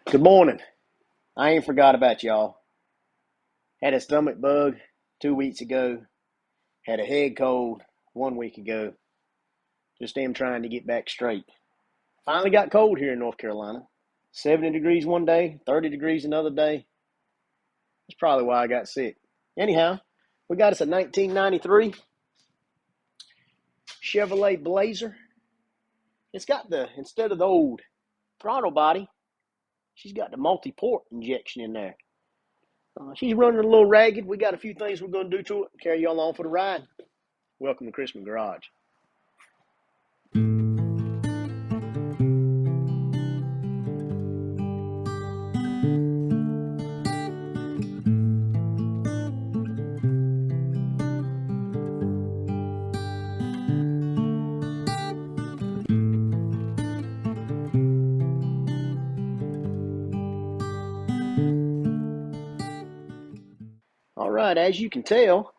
Good morning. I ain't forgot about y'all. Had a stomach bug 2 weeks ago. Had a head cold 1 week ago. Just am trying to get back straight. Finally got cold here in North Carolina. 70 degrees one day, 30 degrees another day. That's probably why I got sick. Anyhow, we got us a 1993 Chevrolet Blazer. It's got instead of the old throttle body, she's got the multi-port injection in there. She's running a little ragged. We got a few things we're going to do to it. Carry y'all along for the ride. Welcome to Christmas Garage. All right, as you can tell,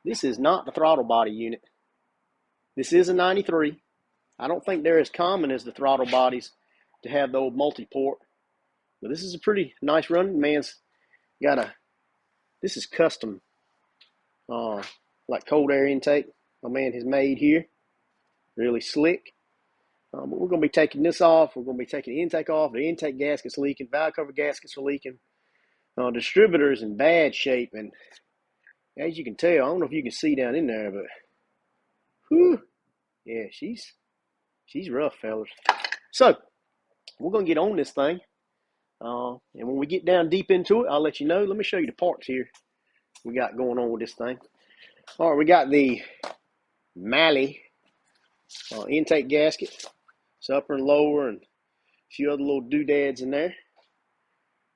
this is not the throttle body unit. This is a 93. I don't think they're as common as the throttle bodies to have the old multi-port. But this is a pretty nice run. Man's got this is custom, like cold air intake. My man has made here. Really slick. But we're going to be taking this off. We're going to be taking the intake off. The intake gasket's leaking. Valve cover gaskets are leaking. Distributor's in bad shape. And as you can tell, I don't know if you can see down in there, but whew, yeah, she's rough, fellas. So we're going to get on this thing. And when we get down deep into it, I'll let you know. Let me show you the parts here we got going on with this thing. All right, we got the Malley intake gasket. It's upper and lower and a few other little doodads in there.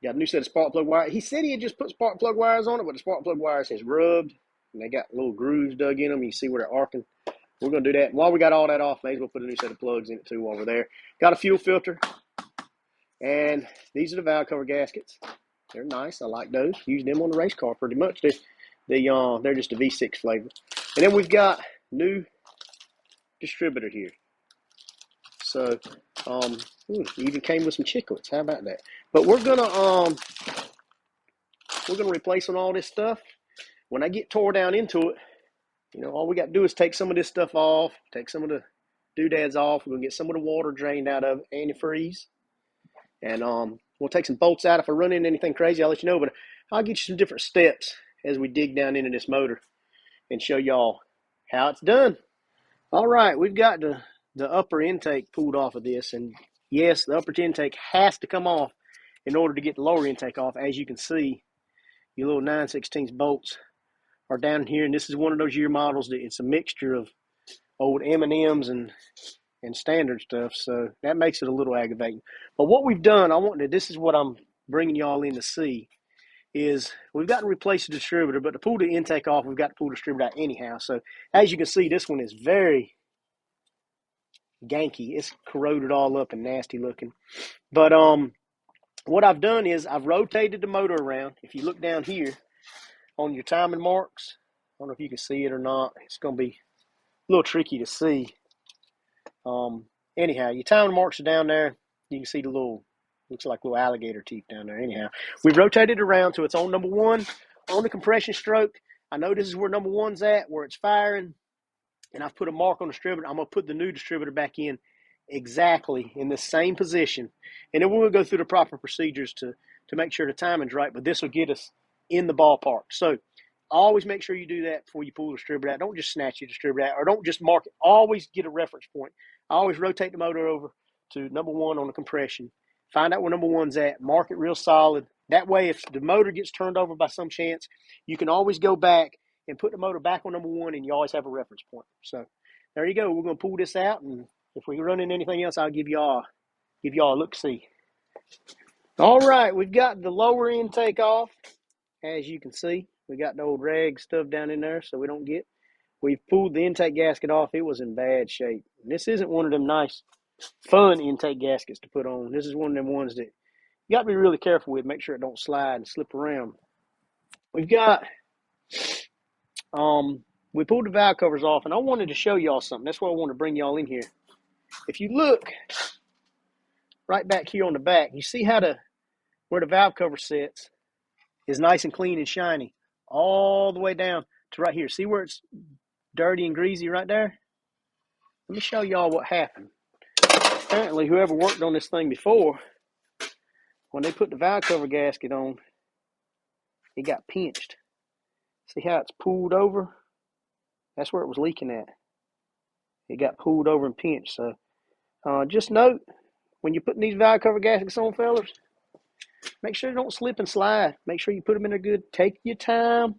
Got a new set of spark plug wires. He said he had just put spark plug wires on it, but the spark plug wires has rubbed, and they got little grooves dug in them. You can see where they're arcing. We're going to do that. And while we got all that off, may as well put a new set of plugs in it too while we're there. Got a fuel filter. And these are the valve cover gaskets. They're nice. I like those. Use them on the race car pretty much. They're just a V6 flavor. And then we've got new distributor here. So, even came with some chiclets. How about that? But we're gonna replace on all this stuff. When I get tore down into it, all we got to do is take some of this stuff off, take some of the doodads off. We're gonna get some of the water drained out of it, antifreeze, and we'll take some bolts out. If I run into anything crazy, I'll let you know. But I'll get you some different steps as we dig down into this motor and show y'all how it's done. All right, we've got the upper intake pulled off of this, and yes, the upper intake has to come off in order to get the lower intake off. As you can see, your little 9/16 bolts are down here, and this is one of those year models that it's a mixture of old M&Ms and standard stuff, so that makes it a little aggravating. But what we've done, this is what I'm bringing y'all in to see, is we've got to replace the distributor, but to pull the intake off, we've got to pull the distributor out anyhow. So as you can see, this one is very ganky. It's corroded all up and nasty looking. But what I've done is I've rotated the motor around. If you look down here on your timing marks, I don't know if you can see it or not. It's going to be a little tricky to see. Anyhow, your timing marks are down there. You can see the looks like little alligator teeth down there. Anyhow, we've rotated it around so it's on number one on the compression stroke. I know this is where number one's at, where it's firing. And I've put a mark on the distributor. I'm going to put the new distributor back in exactly in the same position. And then we'll go through the proper procedures to make sure the timing's right. But this will get us in the ballpark. So always make sure you do that before you pull the distributor out. Don't just snatch your distributor out, or don't just mark it. Always get a reference point. I always rotate the motor over to number one on the compression. Find out where number one's at. Mark it real solid. That way, if the motor gets turned over by some chance, you can always go back and put the motor back on number one, and you always have a reference point. So there you go. We're going to pull this out, and if we run into anything else, I'll give y'all a look-see. All right, we've got the lower intake off. As you can see, we got the old rag stuff down in there so we don't get. We've pulled the intake gasket off. It was in bad shape. And this isn't one of them nice, fun intake gaskets to put on. This is one of them ones that you got to be really careful with. Make sure it don't slide and slip around. We've got... we pulled the valve covers off, and I wanted to show y'all something. That's why I want to bring y'all in here. If you look right back here on the back. You see how where the valve cover sits is nice and clean and shiny all the way down to right here. See where it's dirty and greasy right there? Let me show y'all what happened. Apparently, whoever worked on this thing before, when they put the valve cover gasket on, it got pinched. See how it's pulled over? That's where it was leaking at. It got pulled over and pinched. So just note, when you're putting these valve cover gaskets on, fellas, make sure they don't slip and slide. Make sure you put them in there good. Take your time,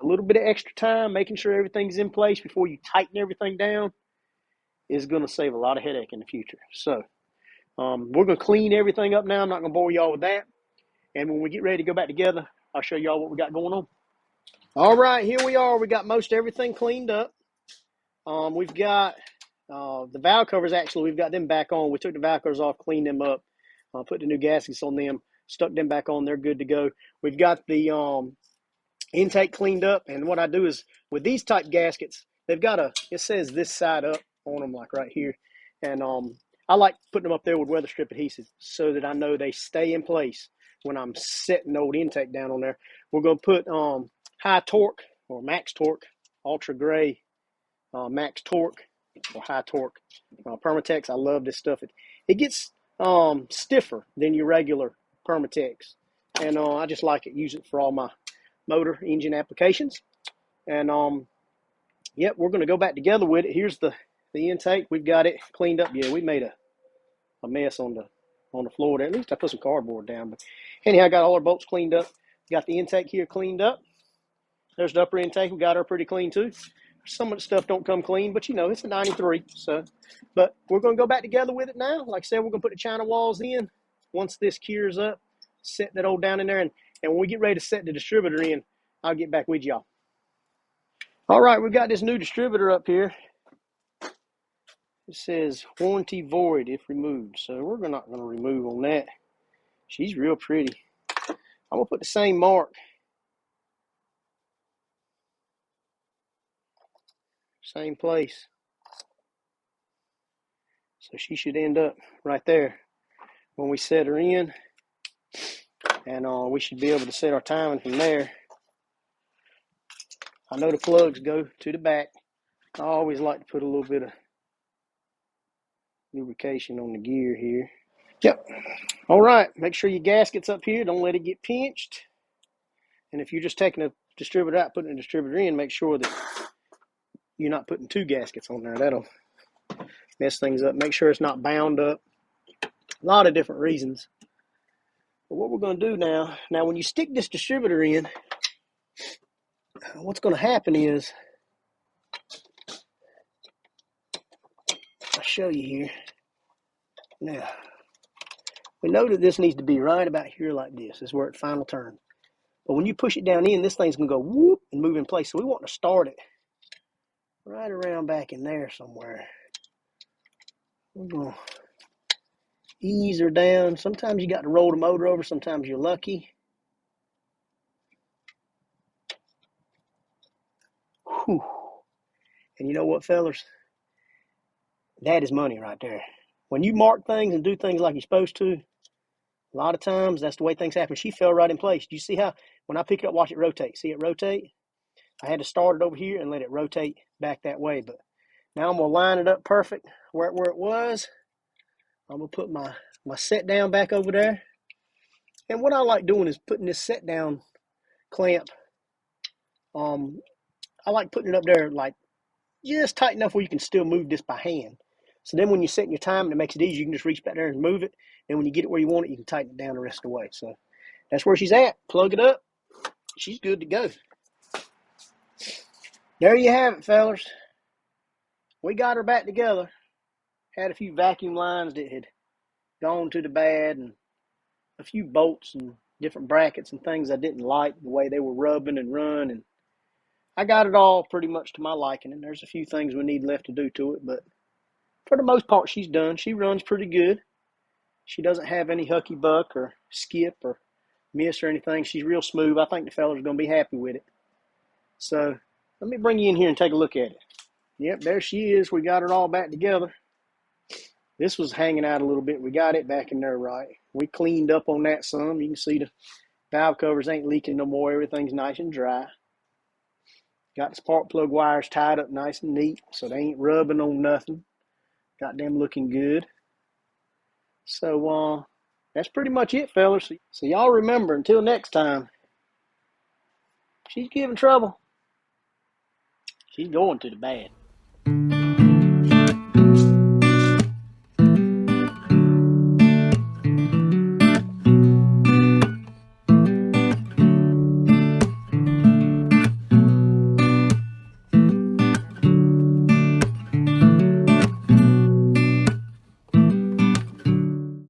a little bit of extra time, making sure everything's in place before you tighten everything down is going to save a lot of headache in the future. So we're going to clean everything up now. I'm not going to bore y'all with that. And when we get ready to go back together, I'll show y'all what we got going on. All right, here we are. We got most everything cleaned up. We've got the valve covers, actually, we've got them back on. We took the valve covers off, cleaned them up, put the new gaskets on them, stuck them back on. They're good to go. We've got the intake cleaned up. And what I do is, with these type gaskets, they've got it says this side up on them, like right here. And I like putting them up there with weather strip adhesive so that I know they stay in place when I'm setting the old intake down on there. We're going to put high torque or max torque, ultra gray max torque or high torque Permatex. I love this stuff. It gets stiffer than your regular Permatex, and I just like it. Use it for all my motor engine applications. And yep, we're going to go back together with it. Here's the intake. We've got it cleaned up. Yeah, we made a mess on the floor there. At least I put some cardboard down. But anyhow, I got all our bolts cleaned up. Got the intake here cleaned up. There's the upper intake. We got her pretty clean too. Some of the stuff don't come clean, but you know, it's a 93. So, but we're going to go back together with it now. Like I said, we're going to put the China walls in. Once this cures up, set that old down in there. And when we get ready to set the distributor in, I'll get back with y'all. All right, we've got this new distributor up here. It says warranty void if removed. So we're not going to remove on that. She's real pretty. I'm going to put the same mark. Same place. So she should end up right there when we set her in. And we should be able to set our timing from there. I know the plugs go to the back. I always like to put a little bit of lubrication on the gear here. Yep. All right. Make sure your gasket's up here. Don't let it get pinched. And if you're just taking a distributor out, putting a distributor in, make sure that you're not putting two gaskets on there. That'll mess things up. Make sure it's not bound up. A lot of different reasons. But what we're going to do now when you stick this distributor in, what's going to happen is, I'll show you here. Now, we know that this needs to be right about here like this. This is where it final turns. But when you push it down in, this thing's going to go whoop and move in place. So we want to start it right around back in there somewhere. We're going to ease her down. Sometimes you got to roll the motor over. Sometimes you're lucky. Whew. And you know what, fellas? That is money right there. When you mark things and do things like you're supposed to, a lot of times that's the way things happen. She fell right in place. Do you see how when I pick it up, watch it rotate? See it rotate? I had to start it over here and let it rotate back that way. But now I'm going to line it up perfect where it was. I'm going to put my set down back over there. And what I like doing is putting this set down clamp. I like putting it up there like just tight enough where you can still move this by hand. So then when you're setting your time and it makes it easy, you can just reach back there and move it. And when you get it where you want it, you can tighten it down the rest of the way. So that's where she's at. Plug it up. She's good to go. There you have it, fellas. We got her back together. Had a few vacuum lines that had gone to the bad and a few bolts and different brackets and things I didn't like, the way they were rubbing and run. And I got it all pretty much to my liking. And there's a few things we need left to do to it. But for the most part, she's done. She runs pretty good. She doesn't have any hucky buck or skip or miss or anything. She's real smooth. I think the fellas are going to be happy with it. So let me bring you in here and take a look at it. Yep, there she is. We got her all back together. This was hanging out a little bit. We got it back in there right. We cleaned up on that some. You can see the valve covers ain't leaking no more. Everything's nice and dry. Got the spark plug wires tied up nice and neat so they ain't rubbing on nothing. Got them looking good. So that's pretty much it, fellas. So y'all remember, until next time, she's giving trouble. She's going to the bad.